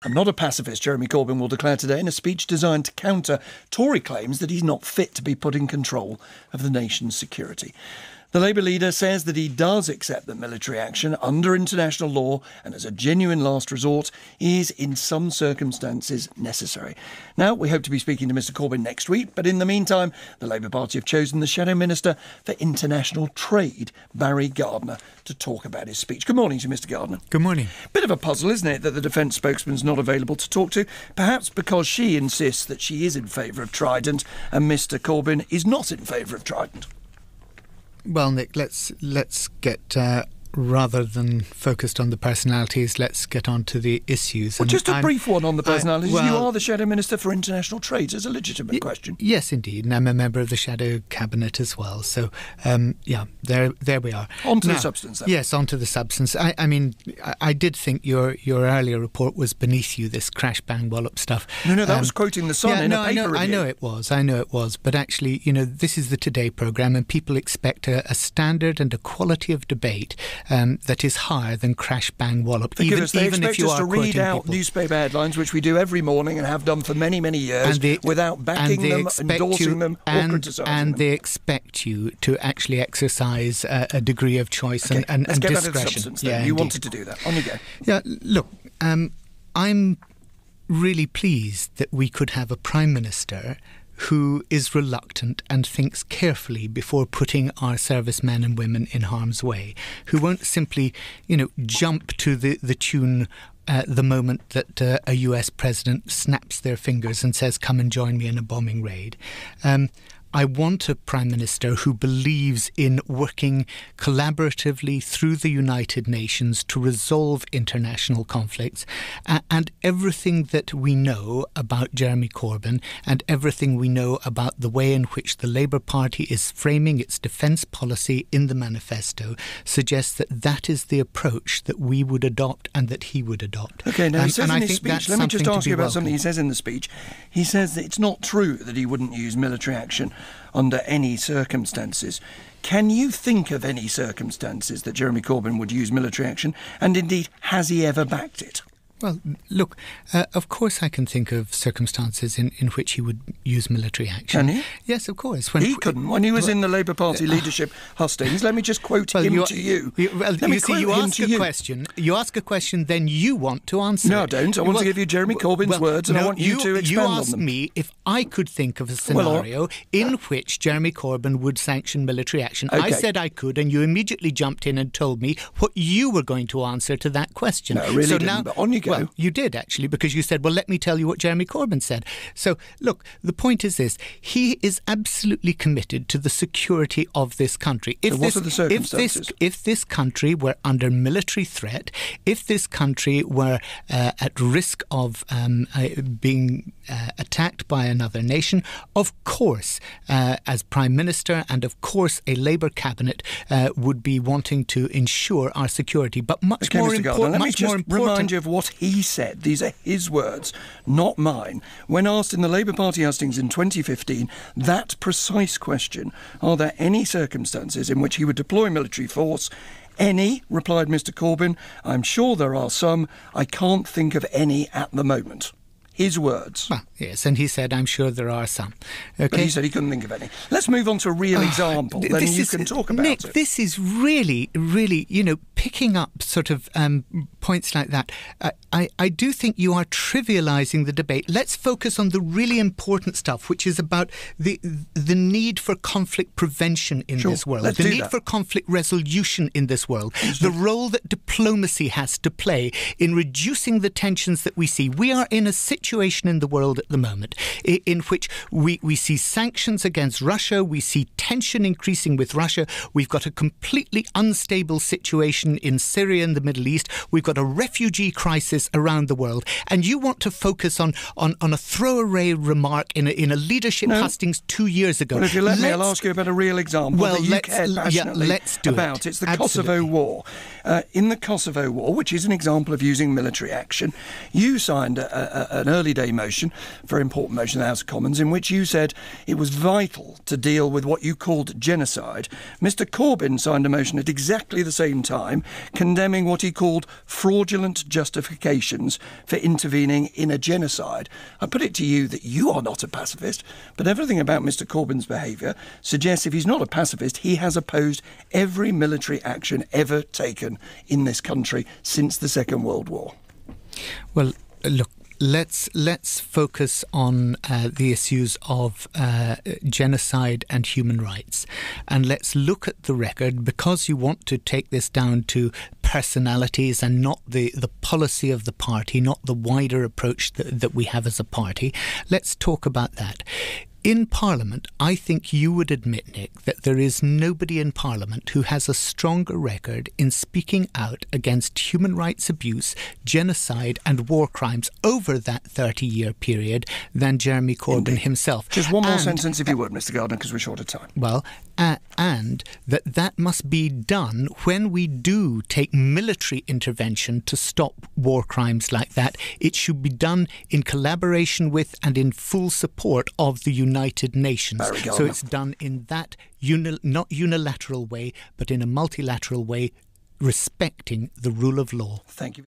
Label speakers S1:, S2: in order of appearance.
S1: I'm not a pacifist, Jeremy Corbyn will declare today in a speech designed to counter Tory claims that he's not fit to be put in control of the nation's security. The Labour leader says that he does accept that military action under international law and as a genuine last resort is in some circumstances necessary. Now, we hope to be speaking to Mr Corbyn next week, but in the meantime, the Labour Party have chosen the Shadow Minister for International Trade, Barry Gardiner, to talk about his speech. Good morning to you, Mr Gardiner.
S2: Good morning. Bit
S1: of a puzzle, isn't it, that the Defence spokesman's not available to talk to, perhaps because she insists that she is in favour of Trident and Mr Corbyn is not in favour of Trident.
S2: Well, Nick, let's get rather than focused on the personalities, let's get on to the issues.
S1: Well, just a brief one on the personalities. You are the Shadow Minister for International Trade. It's a legitimate question.
S2: Yes, indeed. And I'm a member of the Shadow Cabinet as well. So, there we are.
S1: On to the substance, then.
S2: Yes, on to the substance. I mean, I did think your earlier report was beneath you, this crash, bang, wallop stuff.
S1: No, that was quoting The Sun in a paper review.
S2: I know it was. But actually, this is the Today programme and people expect a standard and a quality of debate that is higher than crash, bang, wallop.
S1: They expect us to read out newspaper headlines, which we do every morning and have done for many, many years, without backing them, endorsing them, or criticising them.
S2: And they expect you to actually exercise a degree of choice and discretion.
S1: Let's get back to the substance then. You wanted to do that. On you go.
S2: Yeah, look, I'm really pleased that we could have a Prime Minister who is reluctant and thinks carefully before putting our servicemen and women in harm's way, who won't simply, jump to the tune the moment that a US president snaps their fingers and says, come and join me in a bombing raid. I want a Prime Minister who believes in working collaboratively through the United Nations to resolve international conflicts. And everything that we know about Jeremy Corbyn and everything we know about the way in which the Labour Party is framing its defence policy in the manifesto suggests that that is the approach that we would adopt and that he would adopt.
S1: OK, now he says in his speech, let me just ask you about something he says in the speech. He says that it's not true that he wouldn't use military action under any circumstances. Can you think of any circumstances that Jeremy Corbyn would use military action? And indeed, has he ever backed it?
S2: Well, look, of course I can think of circumstances in which he would use military action.
S1: Can he?
S2: Yes, of course.
S1: He couldn't. When he was in the Labour Party leadership hustings, let me just quote him to you.
S2: You ask a question, then you want to answer
S1: No, I don't. I want to give you Jeremy Corbyn's words and I want you to expand on them.
S2: You asked me if I could think of a scenario in which Jeremy Corbyn would sanction military action. Okay. I said I could, and you immediately jumped in and told me what you were going to answer to that question.
S1: No, really didn't, now, but on you go.
S2: Well, you did, actually, because you said, well, let me tell you what Jeremy Corbyn said. So, look, the point is this. He is absolutely committed to the security of this country.
S1: What are the circumstances?
S2: If this country were under military threat, if this country were at risk of being attacked by another nation, of course, as Prime Minister and of course a Labour cabinet would be wanting to ensure our security. But much more important...
S1: Let me just remind you of what he said. These are his words, not mine. When asked in the Labour Party hustings in 2015 that precise question, are there any circumstances in which he would deploy military force? Any, replied Mr Corbyn. I'm sure there are some. I can't think of any at the moment. His words.
S2: Well, yes, and he said, I'm sure there are some. Okay?
S1: But he said he couldn't think of any. Let's move on to a real example, then you can talk about
S2: Nick,
S1: it.
S2: This is really, picking up sort of points like that. I do think you are trivialising the debate. Let's focus on the really important stuff, which is about the need for conflict prevention in this world, the need for conflict resolution in this world, the role that diplomacy has to play in reducing the tensions that we see. We are in a situation in the world at the moment in which we see sanctions against Russia, we see tension increasing with Russia, we've got a completely unstable situation in Syria and the Middle East, we've got a refugee crisis around the world, and you want to focus on a throwaway remark in a leadership hustings 2 years ago.
S1: Well, if you let me, I'll ask you about a real example that you cared passionately about. It's the Kosovo War. In the Kosovo War, which is an example of using military action, you signed an early day motion, very important motion in the House of Commons, in which you said it was vital to deal with what you called genocide. Mr Corbyn signed a motion at exactly the same time condemning what he called fraudulent justifications for intervening in a genocide. I put it to you that you are not a pacifist, but everything about Mr Corbyn's behaviour suggests if he's not a pacifist, he has opposed every military action ever taken in this country since the Second World War.
S2: Well, look, let's focus on the issues of genocide and human rights, and let's look at the record, because you want to take this down to personalities and not the policy of the party, not the wider approach that we have as a party. Let's talk about that. In Parliament, I think you would admit, Nick, that there is nobody in Parliament who has a stronger record in speaking out against human rights abuse, genocide and war crimes over that 30-year period than Jeremy Corbyn himself.
S1: Just one more sentence, if you would, Mr Gardiner, because we're short of time.
S2: Well, and that must be done when we do take military intervention to stop war crimes like that. It should be done in collaboration with and in full support of the United Nations. So it's done in that not unilateral way, but in a multilateral way, respecting the rule of law.
S1: Thank you.